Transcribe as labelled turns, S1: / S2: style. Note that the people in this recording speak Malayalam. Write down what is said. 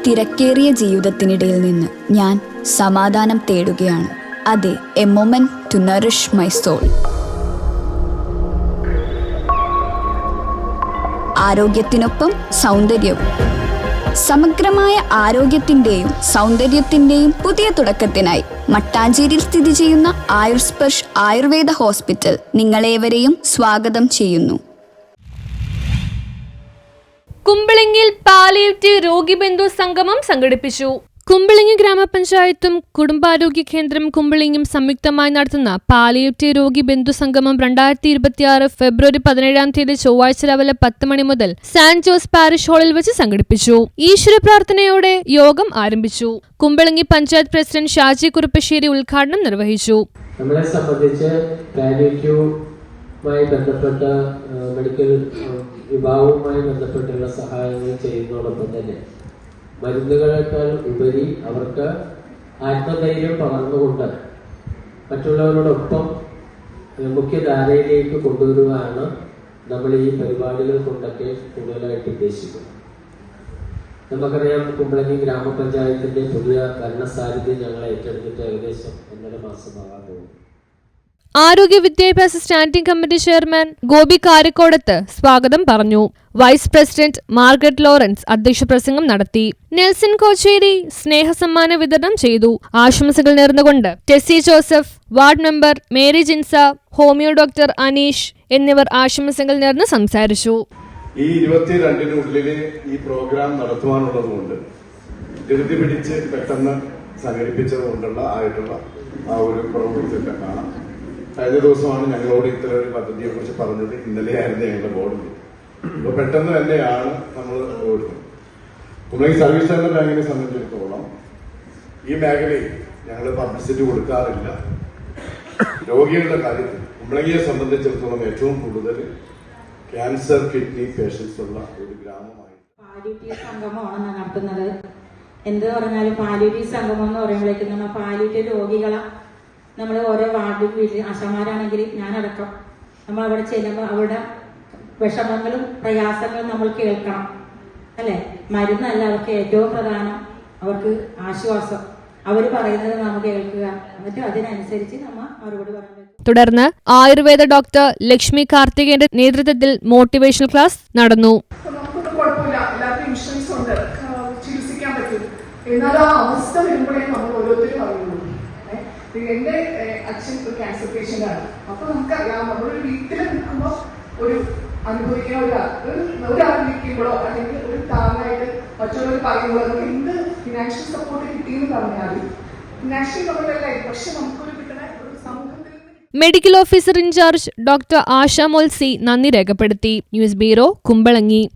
S1: തിരക്കേറിയ ജീവിതത്തിനിടയിൽ നിന്ന് ഞാൻ സമാധാനം തേടുകയാണ്. അതെ, a moment to nourish my soul. ആരോഗ്യത്തിനൊപ്പം സൗന്ദര്യവും. സമഗ്രമായ ആരോഗ്യത്തിൻ്റെയും സൗന്ദര്യത്തിൻ്റെയും പുതിയ തുടക്കത്തിനായി മട്ടാഞ്ചേരിയിൽ സ്ഥിതി ചെയ്യുന്ന ആയുർസ്പർശ് ആയുർവേദ ഹോസ്പിറ്റൽ നിങ്ങളേവരെയും സ്വാഗതം ചെയ്യുന്നു.
S2: കുമ്പളങ്ങിയിൽ പാലിയേറ്റീവ് രോഗിബന്ധു സംഗമം സംഘടിപ്പിച്ചു. കുമ്പളങ്ങി ഗ്രാമപഞ്ചായത്തും കുടുംബാരോഗ്യ കേന്ദ്രം കുമ്പളങ്ങിയും സംയുക്തമായി നടത്തുന്ന പാലിയേറ്റീവ് രോഗി ബന്ധു സംഗമം 2026 ഫെബ്രുവരി 17 ചൊവ്വാഴ്ച രാവിലെ 10 മണി മുതൽ സാന്റ് ജോസ് പാരിഷ് ഹാളിൽ വെച്ച് സംഘടിപ്പിച്ചു. ഈശ്വര പ്രാർത്ഥനയോടെ യോഗം ആരംഭിച്ചു. കുമ്പളങ്ങി പഞ്ചായത്ത് പ്രസിഡന്റ് ഷാജി കുറുപ്പശ്ശേരി ഉദ്ഘാടനം നിർവഹിച്ചു.
S3: നമ്മളെ സംബന്ധിച്ച് പാലിയേറ്റീവുമായി ബന്ധപ്പെട്ട മെഡിക്കൽ വിഭാഗവുമായി ബന്ധപ്പെട്ടുള്ള സഹായങ്ങൾ ചെയ്യുന്നതോടൊപ്പം തന്നെ മരുന്നുകളേക്കാൾ ഉപരി അവർക്ക് ആത്മധൈര്യം പകർന്നുകൊണ്ട് മറ്റുള്ളവരോടൊപ്പം മുഖ്യധാരയിലേക്ക് കൊണ്ടുവരുവാനാണ് നമ്മൾ ഈ പരിപാടികൾ കൊണ്ടൊക്കെ കൂടുതലായിട്ട് ഉദ്ദേശിക്കുന്നത്. നമുക്കറിയാം, കുമ്പളങ്ങി ഗ്രാമപഞ്ചായത്തിന്റെ പുതിയ ഭരണസാരഥ്യം ഞങ്ങൾ ഏറ്റെടുത്തിട്ട് ഏകദേശം 1.5 മാസമാകാൻ പോകുന്നു.
S2: ആരോഗ്യ വിദ്യാഭ്യാസ സ്റ്റാൻഡിംഗ് കമ്മിറ്റി ചെയർമാൻ ഗോപി കാരിക്കോടത്ത് സ്വാഗതം പറഞ്ഞു. വൈസ് പ്രസിഡന്റ് മാർഗരറ്റ് ലോറൻസ് അധ്യക്ഷ പ്രസംഗം നടത്തി. നെൽസൺ കോച്ചേരി സ്നേഹസമ്മാന വിതരണം ചെയ്തു. ആശംസകൾ നേർന്നുകൊണ്ട് Tessy Joseph, ward member Mary Jinsa, homeo doctor Aneesh എന്നിവർ ആശംസകൾ നേർന്ന് സംസാരിച്ചു.
S4: ഈ 22-നുള്ളിൽ ഈ പ്രോഗ്രാം നടത്തുവാനുള്ളതുകൊണ്ട് ധൃതി പിടിച്ച് പെട്ടെന്ന് സംഘടിപ്പിച്ചതുകൊണ്ടുള്ള ആ ഒരു പ്രവൃത്തിയൊക്കെ കാണാം. കഴിഞ്ഞ ദിവസമാണ് ഞങ്ങളോട് ഇത്തരം ഒരു പദ്ധതിയെ കുറിച്ച് പറഞ്ഞത്. ഇന്നലെയായിരുന്നു ഞങ്ങളുടെ ബോർഡിൽ. അപ്പൊ പെട്ടെന്ന് തന്നെയാണ് നമ്മൾ ഓടുന്നത്. കുമ്പളങ്ങി സർവീസ് സഹകരണ ബാങ്കിനെ സംബന്ധിച്ചിടത്തോളം ഈ മേഖലയിൽ ഞങ്ങൾ പബ്ലിസിറ്റി കൊടുക്കാറില്ല. രോഗികളുടെ കാര്യത്തിൽ കുമ്പളങ്ങിയെ സംബന്ധിച്ചിടത്തോളം ഏറ്റവും കൂടുതൽ ക്യാൻസർ, കിഡ്നി പേഷ്യൻസ് ഉള്ള ഒരു ഗ്രാമമായി
S5: പാലിയേറ്റീവ് സംഗമമാണ് നടത്തുന്നത്. എന്ത് പറഞ്ഞാലും പാലിയേറ്റീവ് സംഗമം എന്ന് പറയുമ്പോഴേക്കും നമ്മൾ പാലിയേറ്റീവ് രോഗികളെ നമ്മൾ ഓരോ വാർഡിൽ വീട്ടിൽ ആശാമാരാണെങ്കിൽ ഞാനടക്കം നമ്മൾ അവിടെ ചെല്ലുമ്പോൾ അവരുടെ വിഷമങ്ങളും പ്രയാസങ്ങളും നമ്മൾ കേൾക്കണം, അല്ലെ? മരുന്നല്ല അവർക്ക് ഏറ്റവും പ്രധാനം, അവർക്ക് ആശ്വാസം. അവർ പറയുന്നത് നമ്മൾ കേൾക്കുക, എന്നിട്ട് അതിനനുസരിച്ച് നമ്മൾ മറുപടി പറയാൻ.
S2: തുടർന്ന് ആയുർവേദ ഡോക്ടർ ലക്ഷ്മി കാർത്തികേയന്റെ നേതൃത്വത്തിൽ മോട്ടിവേഷണൽ ക്ലാസ് നടന്നു.
S6: ചികിത്സിക്കാൻ പറ്റും, എന്നാൽ ആ അവസ്ഥ വരുമ്പോഴേ നമ്മൾ ഓരോരുത്തരും അറിയുള്ളൂ. എന്റെ അച്ഛൻ ഒരു ക്യാൻസർ പേഷ്യന്റ് ആണ്. അപ്പൊ നമുക്കറിയാം, നമ്മളൊരു വീട്ടിൽ നിൽക്കുമ്പോൾ ഒരു അനുഭവിക്കുന്ന ഒരാൾ നിൽക്കുമ്പോഴോ അല്ലെങ്കിൽ ഒരു താങ്ങായിട്ട് മറ്റുള്ളവർ പറയുമ്പോഴോ നമുക്ക് എന്ത് ഫിനാൻഷ്യൽ സപ്പോർട്ട് കിട്ടിയെന്ന് പറഞ്ഞാലും ഫിനാൻഷ്യൽ നമ്മളല്ല, പക്ഷെ നമുക്കൊരു കിട്ടുന്ന ഒരു സമൂഹത്തിൽ.
S2: മെഡിക്കൽ ഓഫീസർ ഇൻചാർജ് ഡോക്ടർ ആശ മോൽസി നന്ദി രേഖപ്പെടുത്തി. News bureau, Kumbalangi.